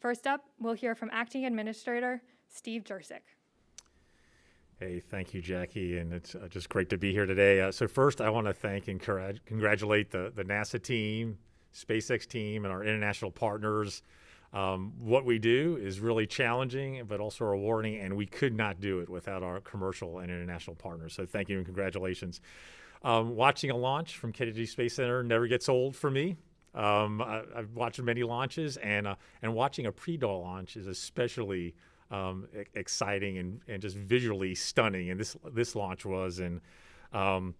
First up, we'll hear from Acting Administrator Steve Jurzczyk. Hey, thank you, Jackie, and it's just great to be here today. So first, I want to thank and congratulate the NASA team, SpaceX team, and our international partners. What we do is really challenging, but also rewarding, and we could not do it without our commercial and international partners. So thank you and congratulations. Watching a launch from Kennedy Space Center never gets old for me. I've watched many launches, and watching a pre-DAW launch is especially exciting and just visually stunning. And this launch was, and a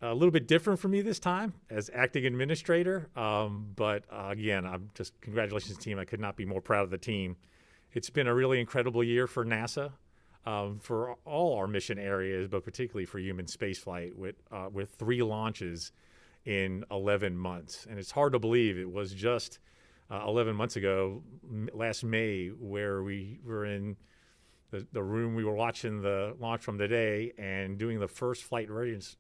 little bit different for me this time as acting administrator. But again, I'm just congratulations, team. I could not be more proud of the team. It's been a really incredible year for NASA, for all our mission areas, but particularly for human spaceflight with 3 launches in 11 months. And it's hard to believe it was just 11 months ago, last May, where we were in the room we were watching the launch from today and doing the first flight readiness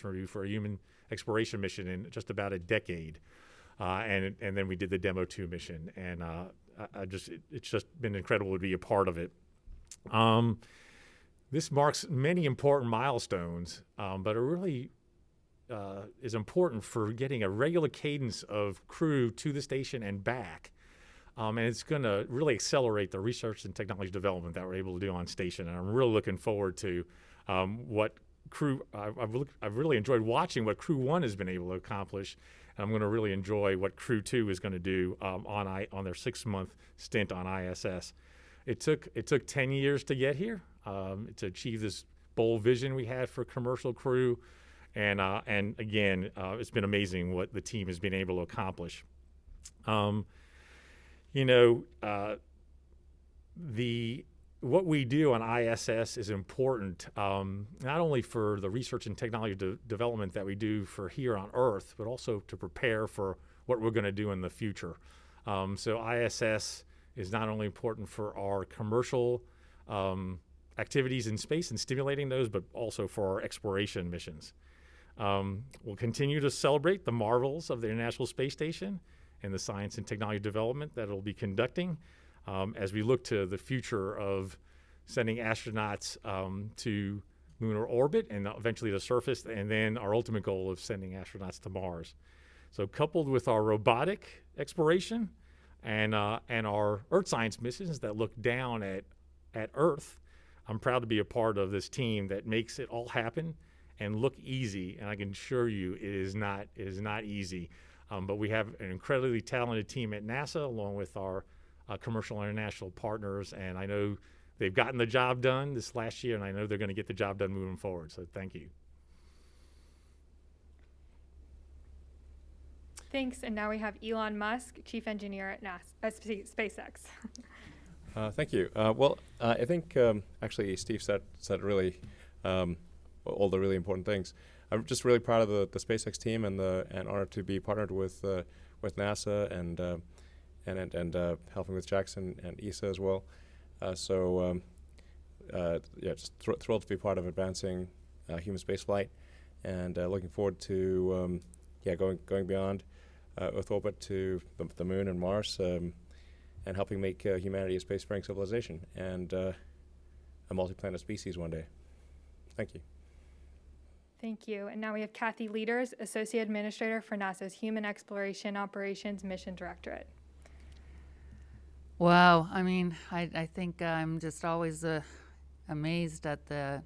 review for a human exploration mission in just about a decade. And then we did the Demo 2 mission. And it's just been incredible to be a part of it. This marks many important milestones, but it really is important for getting a regular cadence of crew to the station and back. And it's going to really accelerate the research and technology development that we're able to do on station. And I'm really looking forward to what Crew, I've really enjoyed watching what Crew-1 has been able to accomplish. And I'm going to really enjoy what Crew-2 is going to do on their 6-month stint on ISS. It took 10 years to get here, to achieve this bold vision we had for commercial crew. And again, it's been amazing what the team has been able to accomplish. What we do on ISS is important, not only for the research and technology development that we do for here on Earth, but also to prepare for what we're going to do in the future. So ISS is not only important for our commercial activities in space and stimulating those, but also for our exploration missions. We'll continue to celebrate the marvels of the International Space Station and the science and technology development that it'll be conducting as we look to the future of sending astronauts to lunar orbit and eventually the surface, and then our ultimate goal of sending astronauts to Mars. So coupled with our robotic exploration and our Earth science missions that look down at Earth, I'm proud to be a part of this team that makes it all happen and look easy, and I can assure you it is not easy. But we have an incredibly talented team at NASA, along with our commercial and international partners, and I know they've gotten the job done this last year, and I know they're going to get the job done moving forward, so thank you. Thanks, and now we have Elon Musk, Chief Engineer at SpaceX. Thank you. I think actually Steve said really all the really important things. I'm just really proud of the SpaceX team and honored to be partnered with NASA and helping with JAXA and ESA as well. Just thrilled to be part of advancing human spaceflight, and looking forward to going beyond Earth orbit to the Moon and Mars, and helping make humanity a spacefaring civilization and a multi-planet species one day. Thank you. Thank you. And now we have Kathy Lueders, Associate Administrator for NASA's Human Exploration Operations Mission Directorate. Wow. I mean, I think I'm just always amazed at the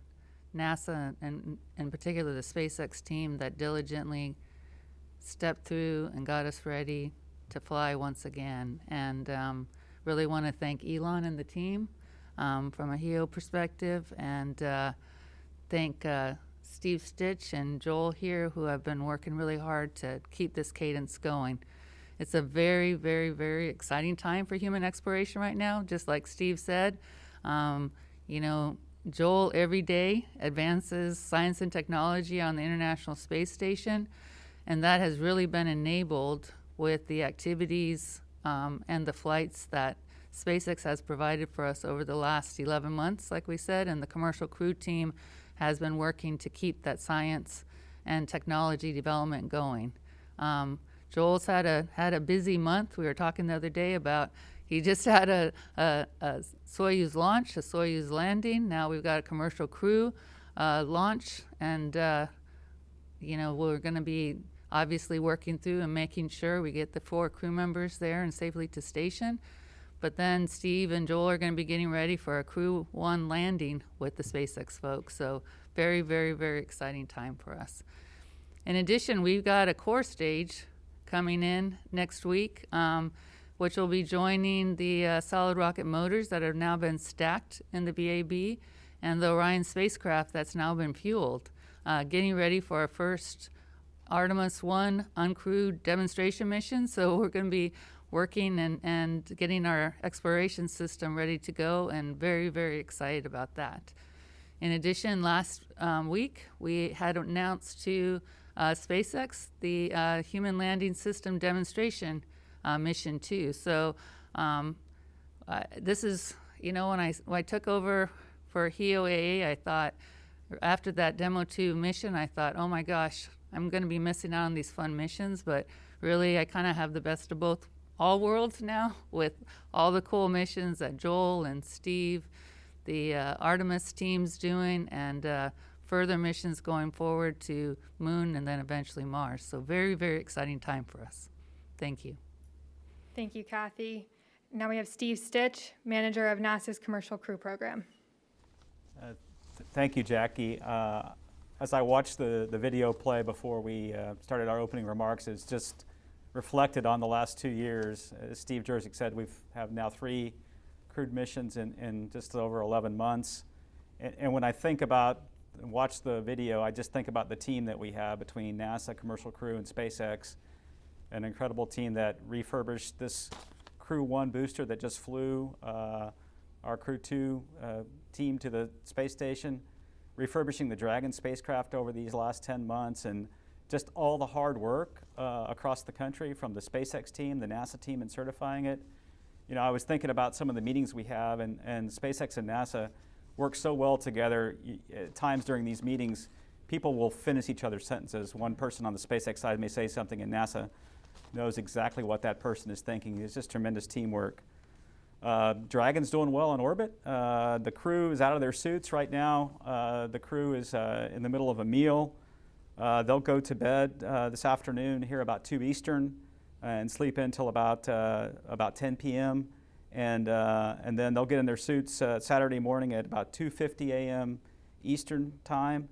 NASA and in particular the SpaceX team that diligently stepped through and got us ready to fly once again. And really want to thank Elon and the team from a HEO perspective, and thank Steve Stitch and Joel here, who have been working really hard to keep this cadence going. It's a very, very, very exciting time for human exploration right now, just like Steve said. Joel every day advances science and technology on the International Space Station, and that has really been enabled with the activities and the flights that SpaceX has provided for us over the last 11 months, like we said, and the commercial crew team has been working to keep that science and technology development going. Joel's had a busy month. We were talking the other day about, he just had a Soyuz launch, a Soyuz landing. Now we've got a commercial crew launch, and we're going to be obviously working through and making sure we get the 4 crew members there and safely to station. But then Steve and Joel are going to be getting ready for a Crew-1 landing with the SpaceX folks. So very, very, very exciting time for us. In addition, we've got a core stage coming in next week, which will be joining the solid rocket motors that have now been stacked in the BAB and the Orion spacecraft that's now been fueled, getting ready for our first Artemis 1 uncrewed demonstration mission. So we're going to be working and getting our exploration system ready to go, and very, very excited about that. In addition, last week we had announced to SpaceX the Human Landing System Demonstration Mission 2. So this is, when I took over for HEOAA, I thought, after that Demo 2 mission, I thought, oh my gosh, I'm going to be missing out on these fun missions, but really I kind of have the best of all worlds now, with all the cool missions that Joel and Steve, the Artemis team's doing, and further missions going forward to Moon and then eventually Mars. So very, very exciting time for us. Thank you. Thank you, Kathy. Now we have Steve Stitch, manager of NASA's Commercial Crew Program. Thank you, Jackie. As I watched the video play before we started our opening remarks, it's just reflected on the last 2 years. As Steve Jurzczyk said, we have now 3 crewed missions in just over 11 months. And when I think about and watch the video, I just think about the team that we have between NASA, Commercial Crew, and SpaceX. An incredible team that refurbished this Crew-1 booster that just flew our Crew-2 team to the space station, refurbishing the Dragon spacecraft over these last 10 months, and just all the hard work across the country from the SpaceX team, the NASA team, and certifying it. I was thinking about some of the meetings we have, and SpaceX and NASA work so well together. At times during these meetings, people will finish each other's sentences. One person on the SpaceX side may say something, and NASA knows exactly what that person is thinking. It's just tremendous teamwork. Dragon's doing well in orbit. The crew is out of their suits right now. The crew is in the middle of a meal. They'll go to bed this afternoon here about 2 Eastern and sleep until about 10 p.m. And then they'll get in their suits Saturday morning at about 2:50 a.m. Eastern time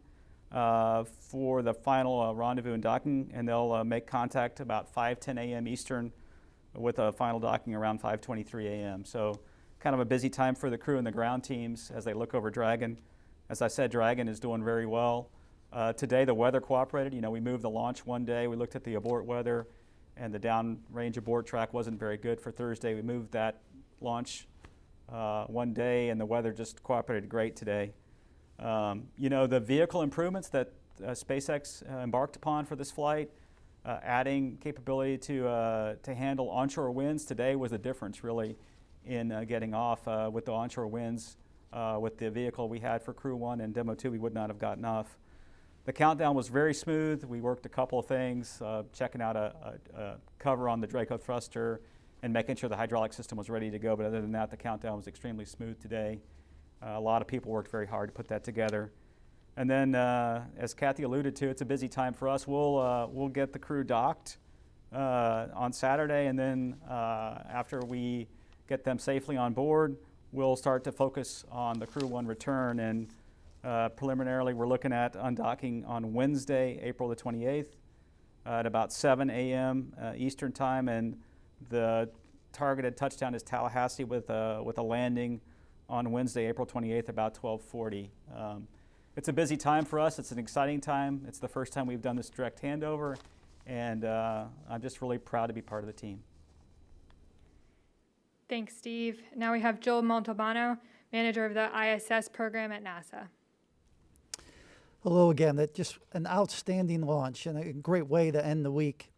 for the final rendezvous and docking, and they'll make contact about 5:10 a.m. Eastern with a final docking around 5:23 a.m. So kind of a busy time for the crew and the ground teams as they look over Dragon. As I said, Dragon is doing very well. Today the weather cooperated. We moved the launch one day. We looked at the abort weather, and the downrange abort track wasn't very good for Thursday. We moved that launch one day, and the weather just cooperated great today. The vehicle improvements that SpaceX embarked upon for this flight, adding capability to handle onshore winds today was the difference really in getting off with the onshore winds. With the vehicle we had for Crew-1 and Demo 2, we would not have gotten off. The countdown was very smooth. We worked a couple of things, checking out a cover on the Draco thruster and making sure the hydraulic system was ready to go. But other than that, the countdown was extremely smooth today. A lot of people worked very hard to put that together. And then, as Kathy alluded to, it's a busy time for us. We'll get the crew docked on Saturday, and then after we get them safely on board, we'll start to focus on the Crew-1 return. And preliminarily, we're looking at undocking on Wednesday, April the 28th, at about 7 a.m. Eastern time, and the targeted touchdown is Tallahassee with a landing on Wednesday, April 28th, about 12:40. It's a busy time for us. It's an exciting time. It's the first time we've done this direct handover, and I'm just really proud to be part of the team. Thanks, Steve. Now we have Joel Montalbano, manager of the ISS program at NASA. Hello again. That's just an outstanding launch and a great way to end the week.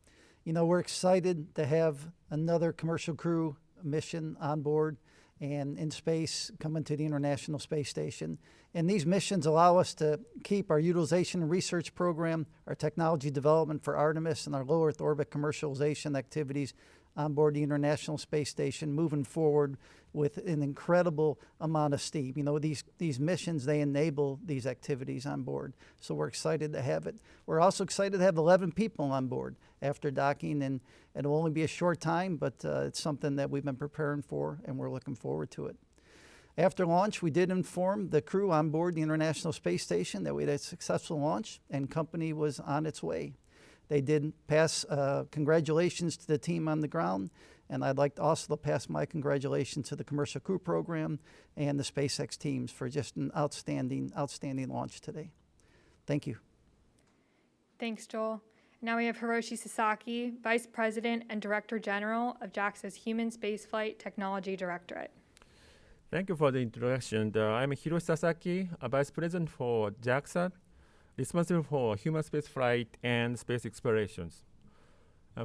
We're excited to have another commercial crew mission on board and in space coming to the International Space Station. And these missions allow us to keep our utilization and research program, our technology development for Artemis, and our low Earth orbit commercialization activities on board the International Space Station, moving forward with an incredible amount of steam. You know, these missions, they enable these activities on board. So we're excited to have it. We're also excited to have 11 people on board after docking, and it'll only be a short time, but it's something that we've been preparing for, and we're looking forward to it. After launch, we did inform the crew on board the International Space Station that we had a successful launch, and company was on its way. They did pass congratulations to the team on the ground, and I'd like to also pass my congratulations to the Commercial Crew Program and the SpaceX teams for just an outstanding launch today. Thank you. Thanks, Joel. Now we have Hiroshi Sasaki, Vice President and Director General of JAXA's Human Spaceflight Technology Directorate. Thank you for the introduction. I'm Hiroshi Sasaki, a Vice President for JAXA, responsible for human spaceflight and space explorations.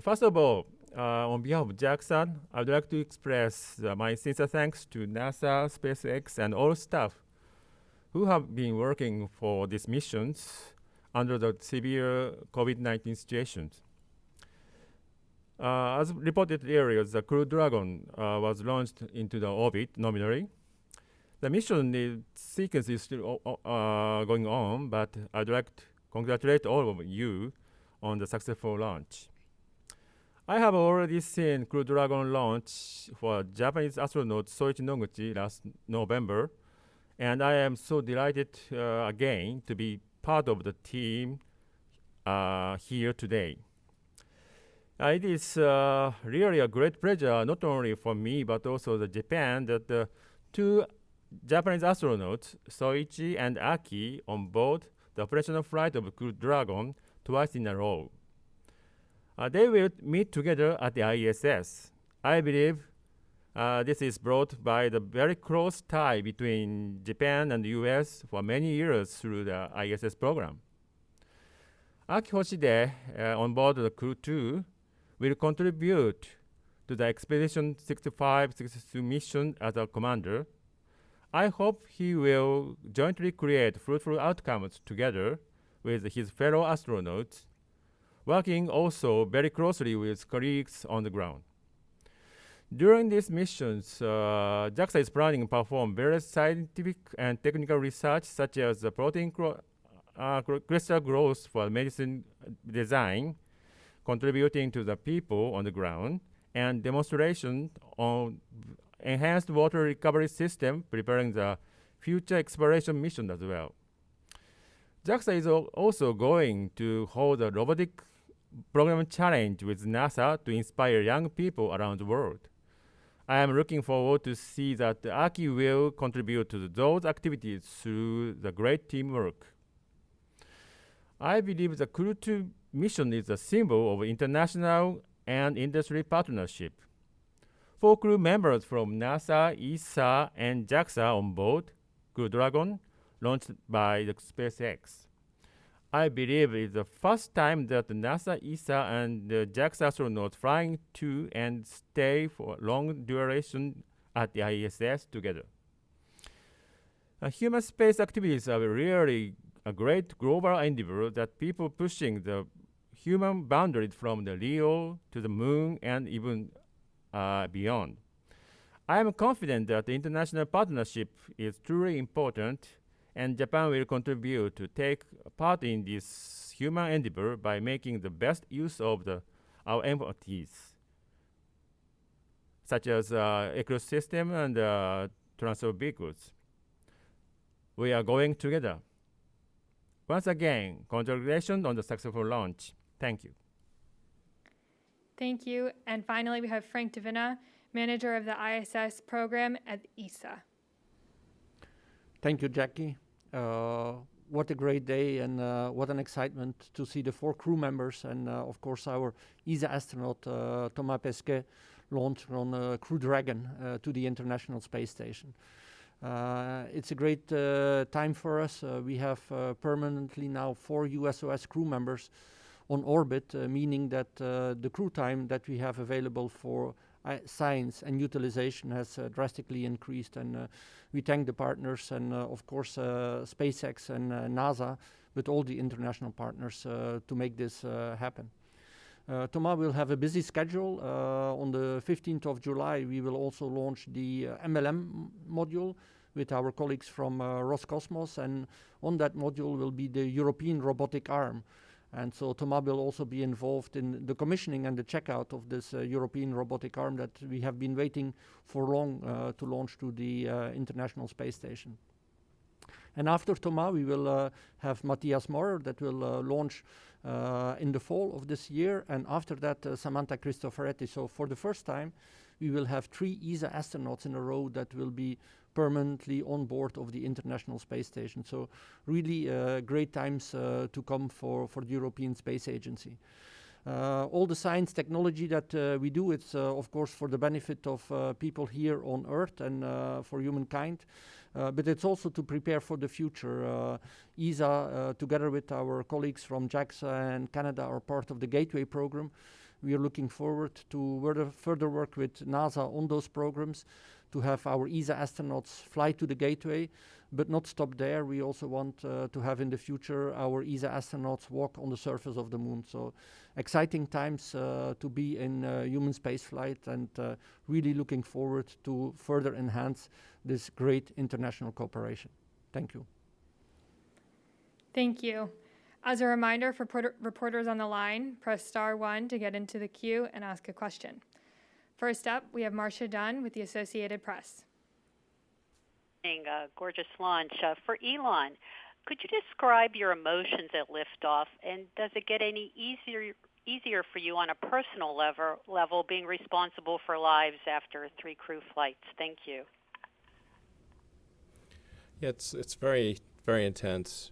First of all, on behalf of JAXA, I'd like to express my sincere thanks to NASA, SpaceX, and all staff who have been working for these missions under the severe COVID-19 situations. As reported earlier, the Crew Dragon was launched into the orbit nominally. The mission sequence is still going on, but I'd like to congratulate all of you on the successful launch. I have already seen Crew Dragon launch for Japanese astronaut Soichi Noguchi last November, and I am so delighted again to be part of the team here today. It is really a great pleasure, not only for me, but also the Japan, that the two Japanese astronauts, Soichi and Aki, on board the operational flight of Crew Dragon twice in a row. They will meet together at the ISS. I believe this is brought by the very close tie between Japan and the US for many years through the ISS program. Aki Hashide, on board the Crew-2, will contribute to the Expedition 65-62 mission as a commander. I hope he will jointly create fruitful outcomes together with his fellow astronauts, working also very closely with colleagues on the ground. During these missions, JAXA is planning to perform various scientific and technical research, such as the protein crystal growth for medicine design, contributing to the people on the ground, and demonstration on enhanced water recovery system, preparing the future exploration mission as well. JAXA is also going to hold a robotic program challenge with NASA to inspire young people around the world. I am looking forward to see that Aki will contribute to those activities through the great teamwork. I believe the Crew-2 mission is a symbol of international and industry partnership. 4 crew members from NASA, ESA, and JAXA on board Crew Dragon, launched by the SpaceX. I believe it's the first time that the NASA, ESA, and the JAXA astronauts flying to and stay for long duration at the ISS together. Human space activities are really a great global endeavor that people pushing the human boundaries from the LEO to the moon and even beyond. I am confident that the international partnership is truly important, and Japan will contribute to take part in this human endeavor by making the best use of our expertise, such as ecosystem and transfer vehicles. We are going together. Once again, congratulations on the successful launch. Thank you. Thank you. And finally, we have Frank Davina, Manager of the ISS program at ESA. Thank you, Jackie. What a great day, and what an excitement to see the 4 crew members and, of course, our ESA astronaut, Thomas Pesquet, launch on Crew Dragon to the International Space Station. It's a great time for us. We have permanently now 4 USOS crew members on orbit, meaning that the crew time that we have available for science and utilization has drastically increased, and we thank the partners and of course SpaceX and NASA, but all the international partners to make this happen. Thomas will have a busy schedule. On the 15th of July, we will also launch the MLM module with our colleagues from Roscosmos, and on that module will be the European robotic arm. And so Thomas will also be involved in the commissioning and the checkout of this European robotic arm that we have been waiting for long to launch to the International Space Station. And after Thomas, we will have Matthias Maurer that will launch in the fall of this year, and after that Samantha Cristoforetti. So for the first time, we will have 3 ESA astronauts in a row that will be permanently on board of the International Space Station. So really great times to come for the European Space Agency. All the science technology that we do, it's of course for the benefit of people here on Earth and for humankind. But it's also to prepare for the future. ESA, together with our colleagues from JAXA and Canada, are part of the Gateway program. We are looking forward to further work with NASA on those programs, to have our ESA astronauts fly to the Gateway, but not stop there. We also want to have in the future our ESA astronauts walk on the surface of the moon. So exciting times to be in human spaceflight, and really looking forward to further enhance this great international cooperation. Thank you. Thank you. As a reminder for reporters on the line, press *1 to get into the queue and ask a question. First up, we have Marcia Dunn with the Associated Press. A gorgeous launch. For Elon, could you describe your emotions at liftoff, and does it get any easier for you on a personal level being responsible for lives after 3 crew flights? Thank you. Yeah, it's very, very intense.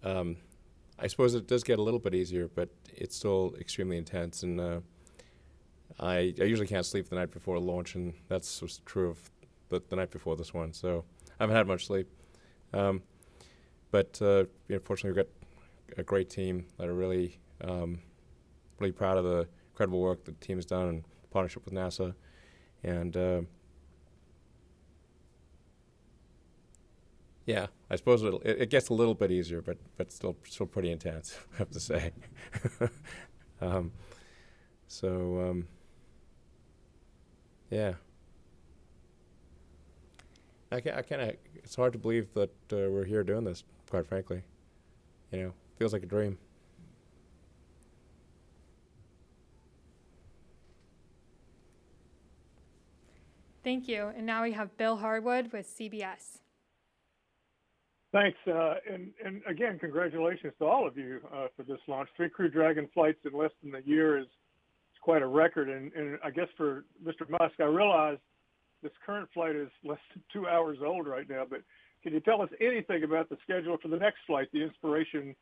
I suppose it does get a little bit easier, but it's still extremely intense. And I usually can't sleep the night before launch, and that's true of the night before this one. So I haven't had much sleep. But fortunately, we've got a great team that are really, really proud of the incredible work the team has done in partnership with NASA. And yeah, I suppose it gets a little bit easier, but still pretty intense, I have to say. Yeah. It's hard to believe that we're here doing this, quite frankly. Feels like a dream. Thank you. And now we have Bill Harwood with CBS. Thanks, and again, congratulations to all of you for this launch. 3 Crew Dragon flights in less than a year is quite a record, and I guess for Mr. Musk, I realize this current flight is less than 2 hours old right now, but can you tell us anything about the schedule for the next flight, the Inspiration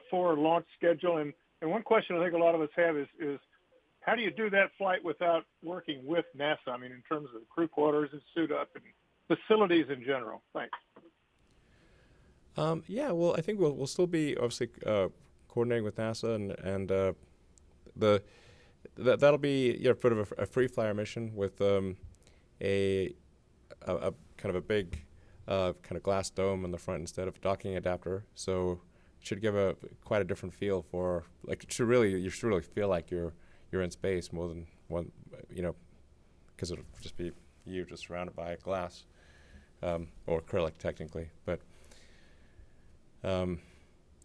4 launch schedule? And one question I think a lot of us have is how do you do that flight without working with NASA? I mean, in terms of crew quarters and suit up and facilities in general. Thanks. Yeah, well, I think we'll still be obviously coordinating with NASA, and that'll be sort of a free flyer mission with a kind of a big kind of glass dome in the front instead of a docking adapter. So it should give quite a different feel for, like, you should really feel like you're in space more than one, because it'll just be you just surrounded by glass or acrylic technically, but.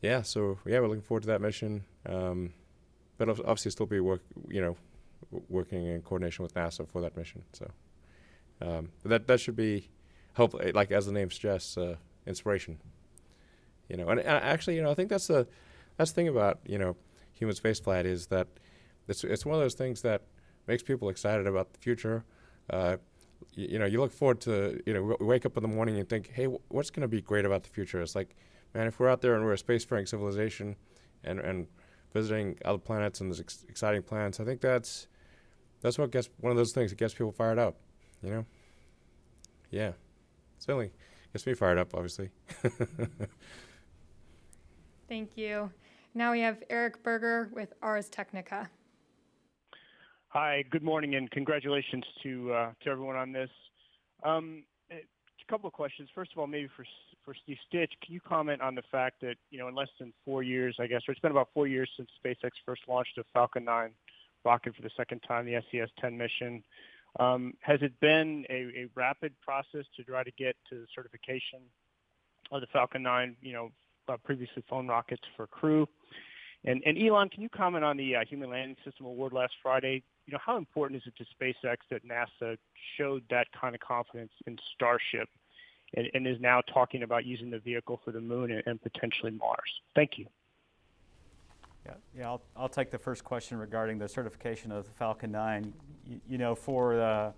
Yeah, so yeah, we're looking forward to that mission. But obviously still be working in coordination with NASA for that mission. So but that should be, hopefully, like as the name suggests, inspiration. And actually, I think that's the thing about human spaceflight is that it's one of those things that makes people excited about the future. You look forward to wake up in the morning and think, hey, what's going to be great about the future? It's like, man, if we're out there and we're a spacefaring civilization and visiting other planets and there's exciting plans, I think that's what gets, one of those things that gets people fired up, Yeah, certainly gets me fired up, obviously. Thank you. Now we have Eric Berger with Ars Technica. Hi, good morning, and congratulations to everyone on this. A couple of questions. First of all, maybe for for Steve Stitch, can you comment on the fact that, in less than 4 years, I guess, or it's been about 4 years since SpaceX first launched a Falcon 9 rocket for the second time, the SES-10 mission. Has it been a rapid process to try to get to certification of the Falcon 9, previously flown rockets for Crew? And Elon, can you comment on the Human Landing System award last Friday? How important is it to SpaceX that NASA showed that kind of confidence in Starship and is now talking about using the vehicle for the moon and potentially Mars? Thank you. Yeah. I'll take the first question regarding the certification of the Falcon 9. For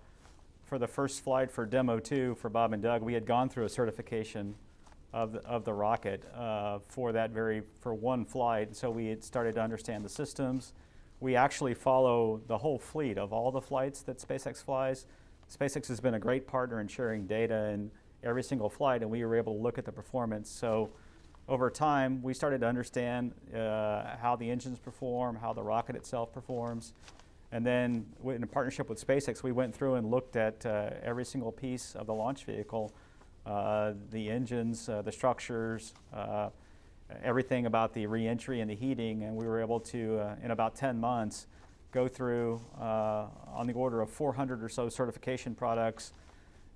the first flight for Demo 2 for Bob and Doug, we had gone through a certification of the rocket for one flight. So we had started to understand the systems. We actually follow the whole fleet of all the flights that SpaceX flies. SpaceX has been a great partner in sharing data in every single flight, and we were able to look at the performance. So over time, we started to understand how the engines perform, how the rocket itself performs. And then in a partnership with SpaceX, we went through and looked at every single piece of the launch vehicle, the engines, the structures, everything about the re-entry and the heating, and we were able to, in about 10 months, go through on the order of 400 or so certification products.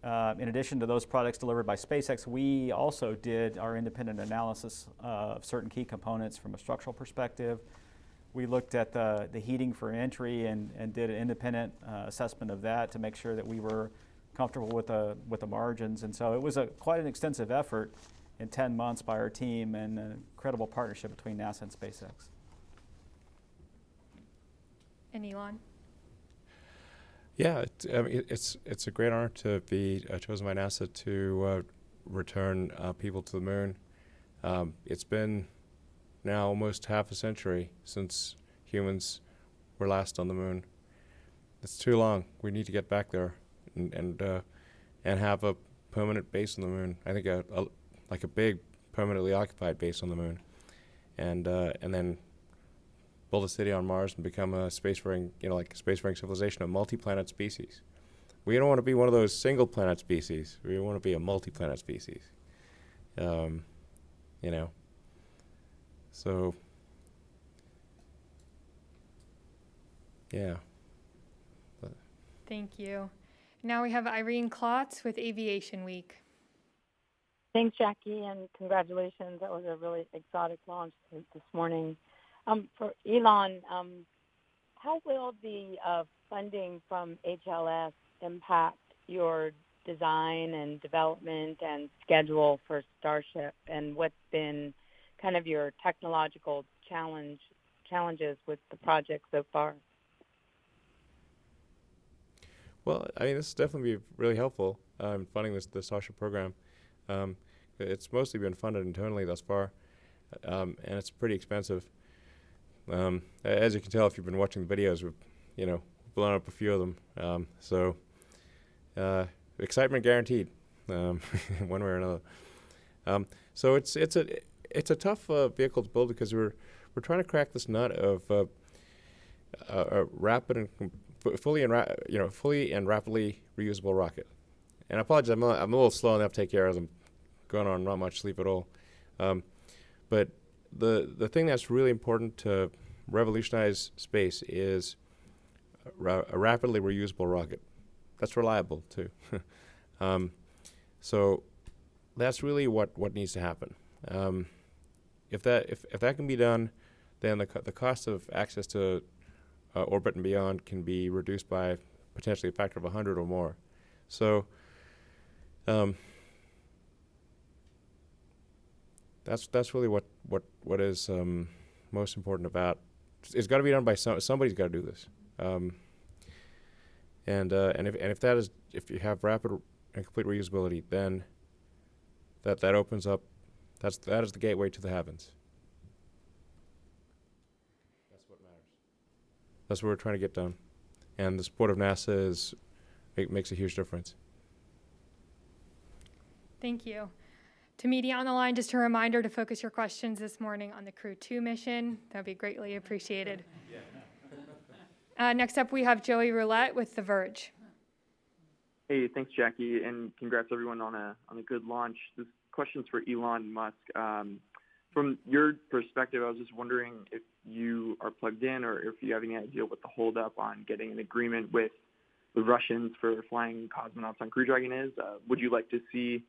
In addition to those products delivered by SpaceX, we also did our independent analysis of certain key components from a structural perspective. We looked at the heating for entry and did an independent assessment of that to make sure that we were comfortable with the margins. And so it was quite an extensive effort in 10 months by our team, and an incredible partnership between NASA and SpaceX. And Elon? Yeah, it's a great honor to be chosen by NASA to return people to the moon. It's been now almost half a century since humans were last on the moon. It's too long. We need to get back there and have a permanent base on the moon. I think like a big permanently occupied base on the moon, and then build a city on Mars and become a spacefaring, like a spacefaring civilization, a multi-planet species. We don't want to be one of those single-planet species. We want to be a multi-planet species. So, yeah. Thank you. Now we have Irene Klotz with Aviation Week. Thanks, Jackie, and congratulations. That was a really exotic launch this morning. For Elon, how will the funding from HLS impact your design and development and schedule for Starship, and what's been kind of your technological challenges with the project so far? Well, I mean, this has definitely been really helpful in funding the Starship program. It's mostly been funded internally thus far, and it's pretty expensive. As you can tell if you've been watching the videos, we've blown up a few of them. So excitement guaranteed, one way or another. So it's a tough vehicle to build because we're trying to crack this nut of a rapid and fully and rapidly reusable rocket. And I apologize, I'm a little slow on the uptake here as I'm going on not much sleep at all. But the thing that's really important to revolutionize space is a rapidly reusable rocket. That's reliable too. So that's really what needs to happen. If that can be done, then the cost of access to orbit and beyond can be reduced by potentially a factor of 100 or more. So that's really what is most important about. It's got to be done by somebody's got to do this. And if you have rapid and complete reusability, then that opens up. That is the gateway to the heavens. That's what matters. That's what we're trying to get done, and the support of NASA makes a huge difference. Thank you. To media on the line, just a reminder to focus your questions this morning on the Crew-2 mission. That would be greatly appreciated. Next up, we have Joey Roulette with The Verge. Hey, thanks, Jackie, and congrats everyone on a good launch. This question's for Elon Musk. From your perspective, I was just wondering if you are plugged in or if you have any idea what the holdup on getting an agreement with the Russians for flying cosmonauts on Crew Dragon is. Would you like to see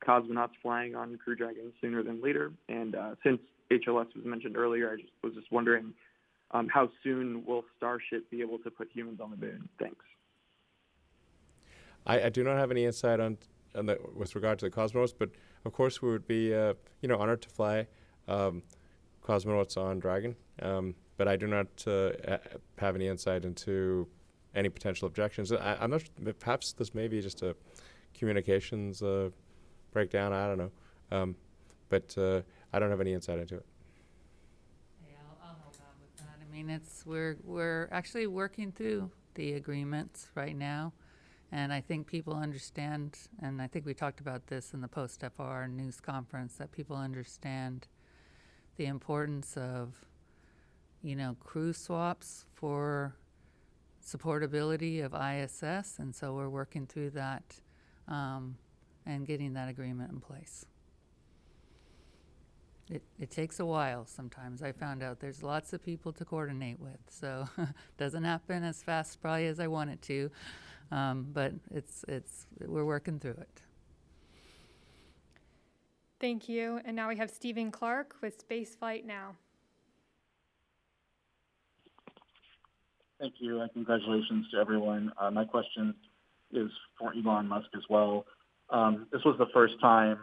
cosmonauts flying on Crew Dragon sooner than later? And since HLS was mentioned earlier, I was just wondering how soon will Starship be able to put humans on the moon? Thanks. I do not have any insight on with regard to the cosmonauts, but of course we would be honored to fly cosmonauts on Dragon. But I do not have any insight into any potential objections. I'm not. Perhaps this may be just a communications breakdown. I don't know, but I don't have any insight into it. Yeah, I'll help out with that. I mean, we're actually working through the agreements right now. And I think people understand, and I think we talked about this in the post-FR news conference, that people understand the importance of, crew swaps for supportability of ISS. And so we're working through that and getting that agreement in place. It takes a while sometimes. I found out there's lots of people to coordinate with. So it doesn't happen as fast probably as I want it to. But we're working through it. Thank you. And now we have Stephen Clark with Spaceflight Now. Thank you, and congratulations to everyone. My question is for Elon Musk as well. This was the first time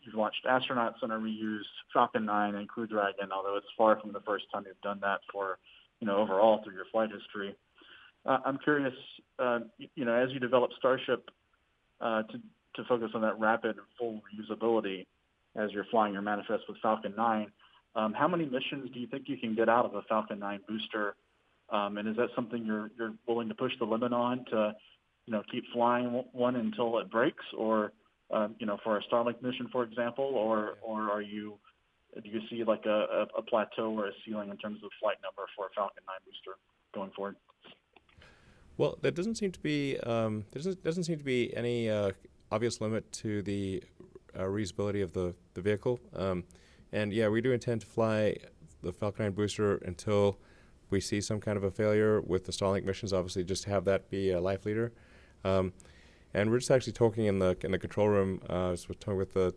you've launched astronauts on a reused Falcon 9 and Crew Dragon, although it's far from the first time you've done that for, overall through your flight history. I'm curious, as you develop Starship to focus on that rapid and full reusability as you're flying your manifest with Falcon 9, how many missions do you think you can get out of a Falcon 9 booster? And is that something you're willing to push the limit on to, keep flying one until it breaks, or, for a Starlink mission, for example, or do you see like a plateau or a ceiling in terms of flight number for a Falcon 9 booster going forward? Well, there doesn't seem to be any obvious limit to the reusability of the vehicle. And yeah, we do intend to fly the Falcon 9 booster until we see some kind of a failure with the Starlink missions. Obviously, just to have that be a life leader. And we're just actually talking in the control room. So we're talking with the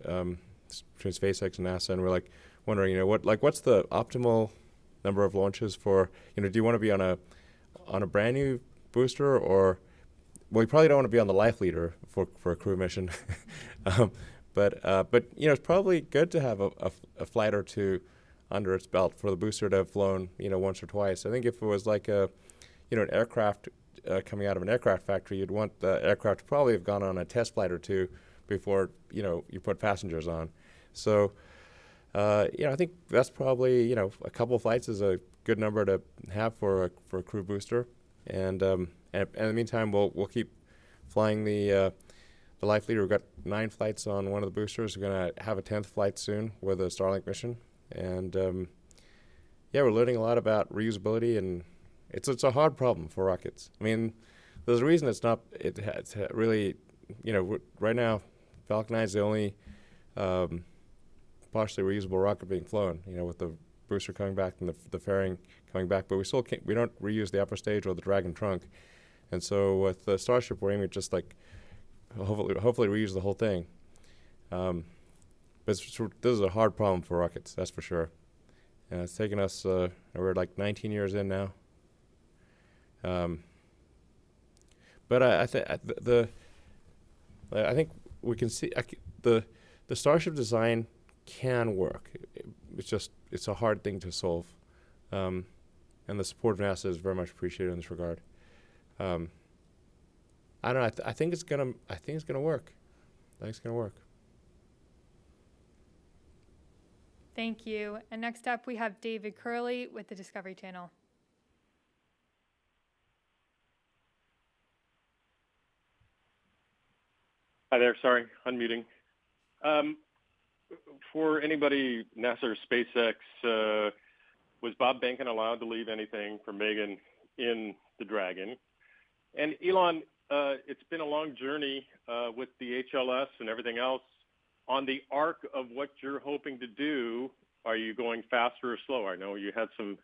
between SpaceX and NASA, and we're like wondering, what's the optimal number of launches for? Do you want to be on a brand new booster, or we probably don't want to be on the life leader for a crew mission, but it's probably good to have a flight or two under its belt for the booster to have flown once or twice. I think if it was like an aircraft coming out of an aircraft factory, you'd want the aircraft to probably have gone on a test flight or two before you put passengers on. So I think that's probably a couple flights is a good number to have for a crew booster, and in the meantime we'll keep flying the life leader. We've got 9 flights on one of the boosters. We're going to have a 10th flight soon with a Starlink mission, and we're learning a lot about reusability, and it's a hard problem for rockets. I mean, there's a reason it's really right now Falcon 9 is the only partially reusable rocket being flown. With the booster coming back and the fairing coming back, but we don't reuse the upper stage or the Dragon trunk, and so with the Starship we're aiming to just hopefully reuse the whole thing. But this is a hard problem for rockets, that's for sure. And it's taken us we're like 19 years in now. But I think we can see the Starship design can work. It's a hard thing to solve, and the support of NASA is very much appreciated in this regard. I don't know. I think it's gonna work. I think it's gonna work. Thank you. And next up, we have David Curley with the Discovery Channel. Hi there. Sorry, unmuting. For anybody, NASA or SpaceX, was Bob Behnken allowed to leave anything for Megan in the Dragon? And Elon, it's been a long journey with the HLS and everything else. on the arc of what you're hoping to do, are you going faster or slower? I know you had some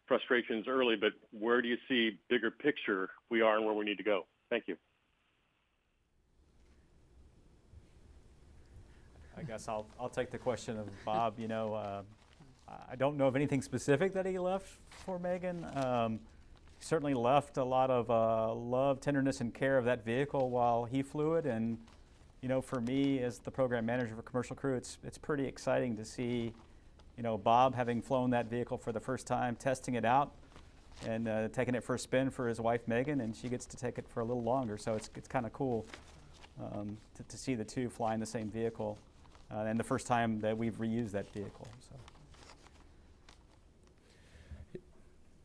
frustrations early, but where do you see bigger picture we are and where we need to go? Thank you. I guess I'll take the question of Bob. You know, I don't know of anything specific that he left for Megan. He certainly left a lot of love, tenderness, and care of that vehicle while he flew it. And you know, for me as the program manager for Commercial Crew, it's pretty exciting to see, you know, Bob having flown that vehicle for the first time, testing it out, and taking it for a spin for his wife Megan, and she gets to take it for a little longer. So it's kind of cool to see the two flying the same vehicle. And the first time that we've reused that vehicle. So.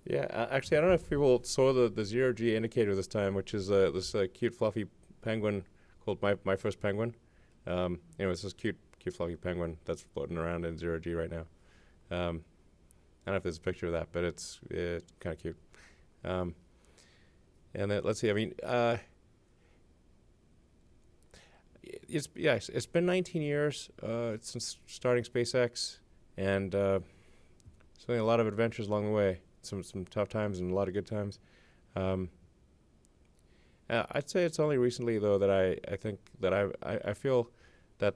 Yeah, actually, I don't know if people saw the zero-G indicator this time, which is this cute, fluffy penguin called My First Penguin. It's this cute, fluffy penguin that's floating around in zero-G right now. I don't know if there's a picture of that, but it's kind of cute. And then, let's see, I mean, it's been 19 years since starting SpaceX, and certainly a lot of adventures along the way. Some tough times and a lot of good times. I'd say it's only recently though that I think that I feel that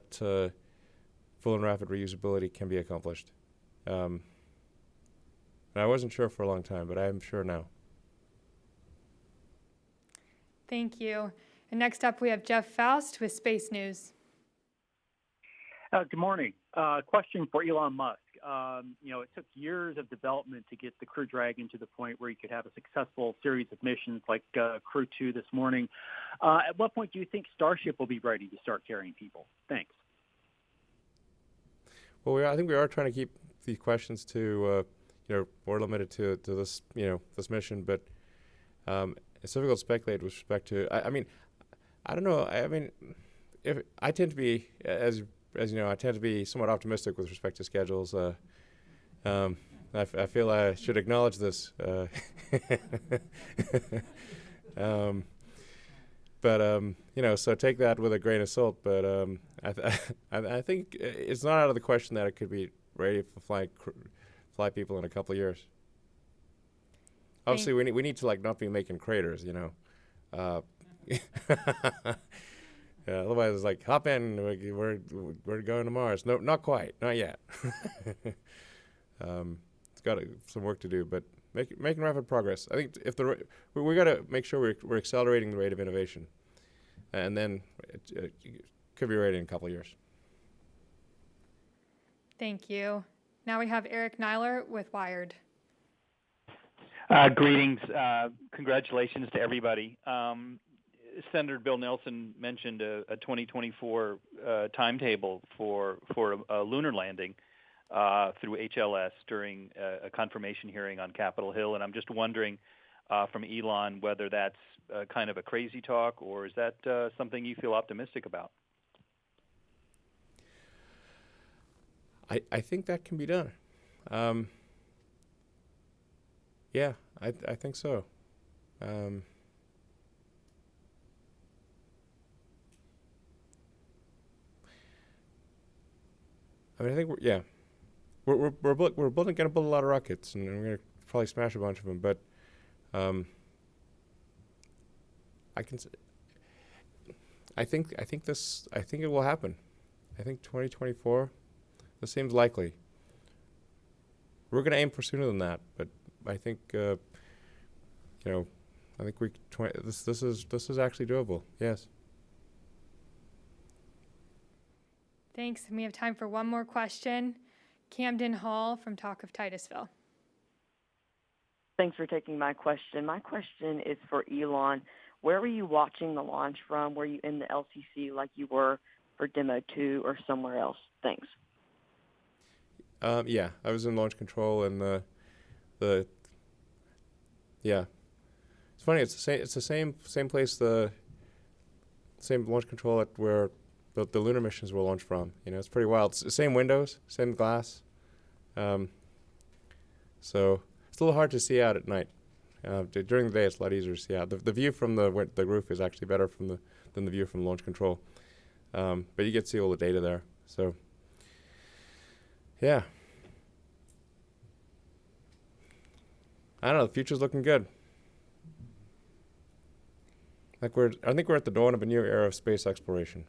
full and rapid reusability can be accomplished. And I wasn't sure for a long time, but I'm sure now. Thank you. And next up, we have Jeff Faust with Space News. Good morning. Question for Elon Musk. It took years of development to get the Crew Dragon to the point where you could have a successful series of missions like Crew-2 this morning. At what point do you think Starship will be ready to start carrying people? Thanks. Well, I think we are trying to keep these questions to, more limited to this, this mission. But it's difficult to speculate with respect to. I don't know. If I tend to be, as you know, I tend to be somewhat optimistic with respect to schedules. I feel I should acknowledge this. So take that with a grain of salt. But I think it's not out of the question that it could be ready for fly people in a couple of years. Obviously, we need to not be making craters, otherwise, it's hop in. We're going to Mars. No, not quite, not yet. It's got some work to do, but making rapid progress. I think we got to make sure we're accelerating the rate of innovation, and then it could be ready in a couple of years. Thank you. Now we have Eric Nyler with Wired. Greetings. Congratulations to everybody. Senator Bill Nelson mentioned a 2024 timetable for a lunar landing through HLS during a confirmation hearing on Capitol Hill, and I'm just wondering from Elon whether that's kind of a crazy talk, or is that something you feel optimistic about? I think that can be done. Yeah, I think so. I think we're going to build a lot of rockets, and we're going to probably smash a bunch of them. But I think it will happen. I think 2024. This seems likely. We're going to aim for sooner than that, but I think I think this is actually doable. Yes. Thanks. And we have time for one more question. Camden Hall from Talk of Titusville. Thanks for taking my question. My question is for Elon. Where were you watching the launch from? Were you in the LCC like you were for Demo 2 or somewhere else? Thanks. Yeah, I was in launch control, and the it's funny. It's the same place, the same launch control at where the lunar missions were launched from. It's pretty wild. It's the same windows, same glass. So it's a little hard to see out at night. During the day, it's a lot easier to see out. The view from the roof is actually better than the view from launch control. But you get to see all the data there. So, yeah. I don't know. The future's looking good. I think we're at the dawn of a new era of space exploration.